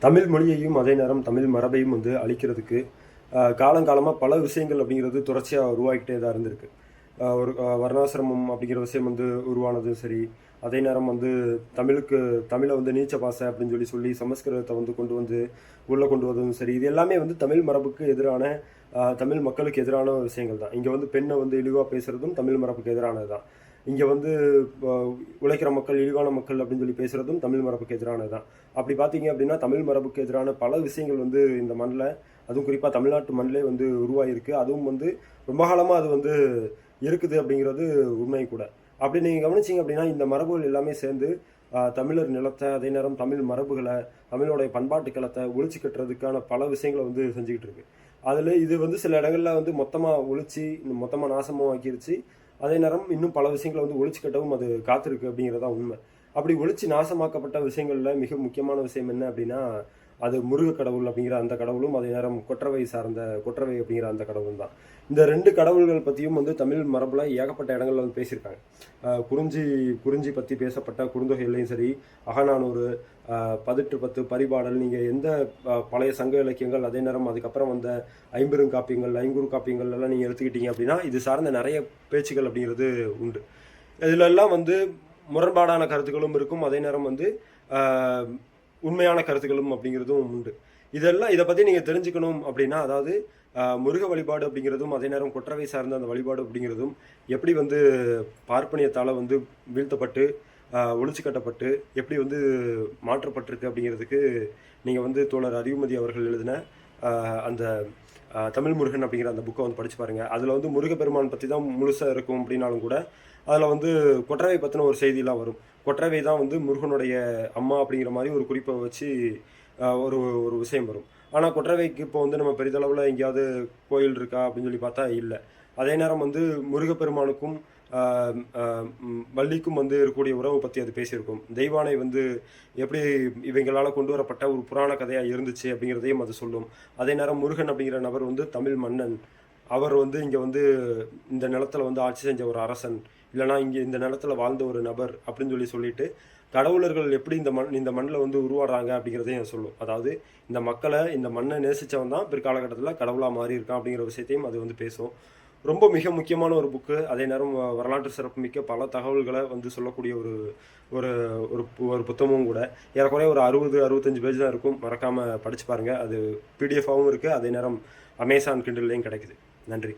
தமிழ் மொழியையும் அதே நேரம் தமிழ் மரபையும் வந்து அழிக்கிறதுக்கு காலங்காலமாக பல விஷயங்கள் அப்படிங்கிறது தொடர்ச்சியாக உருவாகிட்டே தான் இருந்திருக்கு. ஒரு வர்ணாசிரமம் அப்படிங்கிற விஷயம் வந்து உருவானதும் சரி, அதே நேரம் வந்து தமிழை வந்து நீச்ச பாசை அப்படின்னு சொல்லி சமஸ்கிருதத்தை வந்து உள்ளே கொண்டு வந்ததும் சரி, இது எல்லாமே வந்து தமிழ் மரபுக்கு எதிரான தமிழ் மக்களுக்கு எதிரான விஷயங்கள் தான். இங்கே வந்து பெண்ணை வந்து இழிவாக பேசுகிறதும் தமிழ் மரபுக்கு எதிரானது தான். இங்கே வந்து உழைக்கிற மக்கள் இழிவான மக்கள் அப்படின்னு சொல்லி பேசுகிறதும் தமிழ் மரபுக்கு எதிரானது தான். அப்படி பார்த்தீங்க அப்படின்னா தமிழ் மரபுக்கு எதிரான பல விஷயங்கள் வந்து இந்த மண்ணில், அதுவும் குறிப்பாக தமிழ்நாட்டு மண்ணிலே வந்து உருவாகிருக்கு. அதுவும் வந்து ரொம்ப காலமாக அது வந்து இருக்குது அப்படிங்கிறது உண்மை கூட. அப்படி நீங்கள் கவனிச்சிங்க அப்படின்னா இந்த மரபுகள் எல்லாமே சேர்ந்து தமிழர் நிலத்தை, அதே நேரம் தமிழ் மரபுகளை, தமிழோடைய பண்பாட்டு களத்தை ஒழிச்சு கட்டுறதுக்கான பல விஷயங்களை வந்து செஞ்சுக்கிட்டு இருக்கு. அதில் இது வந்து சில இடங்களில் வந்து மொத்தமாக ஒழிச்சு மொத்தமாக நாசமும் ஆக்கிருச்சு. அதே நேரம் இன்னும் பல விஷயங்களை வந்து ஒழிச்சு கட்டவும் அது காத்திருக்கு அப்படிங்கிறதா உண்மை. அப்படி ஒழிச்சு நாசமாக்கப்பட்ட விஷயங்களில் மிக முக்கியமான விஷயம் என்ன அப்படின்னா, அது முருக கடவுள் அப்படிங்கிற அந்த கடவுளும், அதே நேரம் கொற்றவை அப்படிங்கிற அந்த கடவுளும் தான். இந்த ரெண்டு கடவுள்கள் பற்றியும் வந்து தமிழ் மரபில் ஏகப்பட்ட இடங்கள்ல வந்து பேசியிருக்காங்க. குறிஞ்சி பற்றி பேசப்பட்ட குறுந்தொகைகளையும் சரி, அகநானூறு, 18 பரிபாடல், நீங்கள் எந்த பழைய சங்க இலக்கியங்கள், அதே நேரம் அதுக்கப்புறம் வந்த ஐங்குறு காப்பியங்கள் எல்லாம் நீங்கள் எடுத்துக்கிட்டீங்க அப்படின்னா இது சார்ந்த நிறைய பேச்சுகள் அப்படிங்கிறது உண்டு. இதிலெல்லாம் வந்து முரண்பாடான கருத்துக்களும் இருக்கும், அதே நேரம் வந்து உண்மையான கருத்துக்களும் அப்படிங்கிறதும் உண்டு. இதை பற்றி நீங்கள் தெரிஞ்சுக்கணும் அப்படின்னா, அதாவது முருக வழிபாடு அப்படிங்கிறதும், அதே நேரம் கொற்றவை சார்ந்த அந்த வழிபாடு அப்படிங்கிறதும் எப்படி வந்து பார்ப்பனியத்தால் வந்து வீழ்த்தப்பட்டு ஒழிச்சு கட்டப்பட்டு எப்படி வந்து மாற்றப்பட்டிருக்கு அப்படிங்கிறதுக்கு நீங்கள் வந்து தோழர் அறிவுமதி அவர்கள் எழுதின அந்த தமிழ் முருகன் அப்படிங்கிற அந்த புக்கை வந்து படித்து பாருங்கள். அதில் வந்து முருகப்பெருமான் பற்றி தான் முழுசாக இருக்கும் அப்படின்னாலும் கூட அதில் வந்து கொற்றவை பற்றின ஒரு செய்தியெலாம் வரும். கொற்றவை தான் வந்து முருகனுடைய அம்மா அப்படிங்கிற மாதிரி ஒரு குறிப்பை வச்சு ஒரு ஒரு விஷயம் வரும். ஆனால் கொற்றவைக்கு இப்போ வந்து நம்ம பெரிதளவில் எங்கேயாவது கோயில் இருக்கா அப்படின்னு சொல்லி பார்த்தா இல்லை. அதே நேரம் வந்து முருகப்பெருமானுக்கும் வள்ளிக்கும் வந்து இருக்கக்கூடிய உறவை பற்றி அது பேசியிருக்கும். தெய்வானை வந்து எப்படி இவங்களால் கொண்டு வரப்பட்ட ஒரு புராண கதையாக இருந்துச்சு அப்படிங்கிறதையும் அது சொல்லும். அதே நேரம் முருகன் அப்படிங்கிற நபர் வந்து தமிழ் மன்னன். அவர் வந்து இங்கே வந்து இந்த நிலத்தில் வந்து ஆட்சி செஞ்ச ஒரு அரசன், இல்லைனா இங்கே இந்த நிலத்தில் வாழ்ந்த ஒரு நபர் அப்படின்னு சொல்லிட்டு கடவுளர்கள் எப்படி இந்த மண்ணில் வந்து உருவாடுறாங்க அப்படிங்கிறதையும் சொல்லும். அதாவது இந்த மண்ணை நேசித்தவன் தான் பிற்காலகட்டத்தில் கடவுளாக மாறி இருக்கான் அப்படிங்கிற விஷயத்தையும் அது வந்து பேசும். ரொம்ப மிக முக்கியமான ஒரு புக்கு. அதே நேரம் வரலாற்று சிறப்புமிக்க பல தகவல்களை வந்து சொல்லக்கூடிய ஒரு ஒரு ஒரு புத்தகமும் கூட. ஏறக்குறைய ஒரு 65 பேஜ் தான் இருக்கும். மறக்காமல் படித்து பாருங்கள். அது பிடிஎஃபாகவும் இருக்குது, அதே நேரம் அமேசான் கிண்டல்லையும் கிடைக்குது. நன்றி.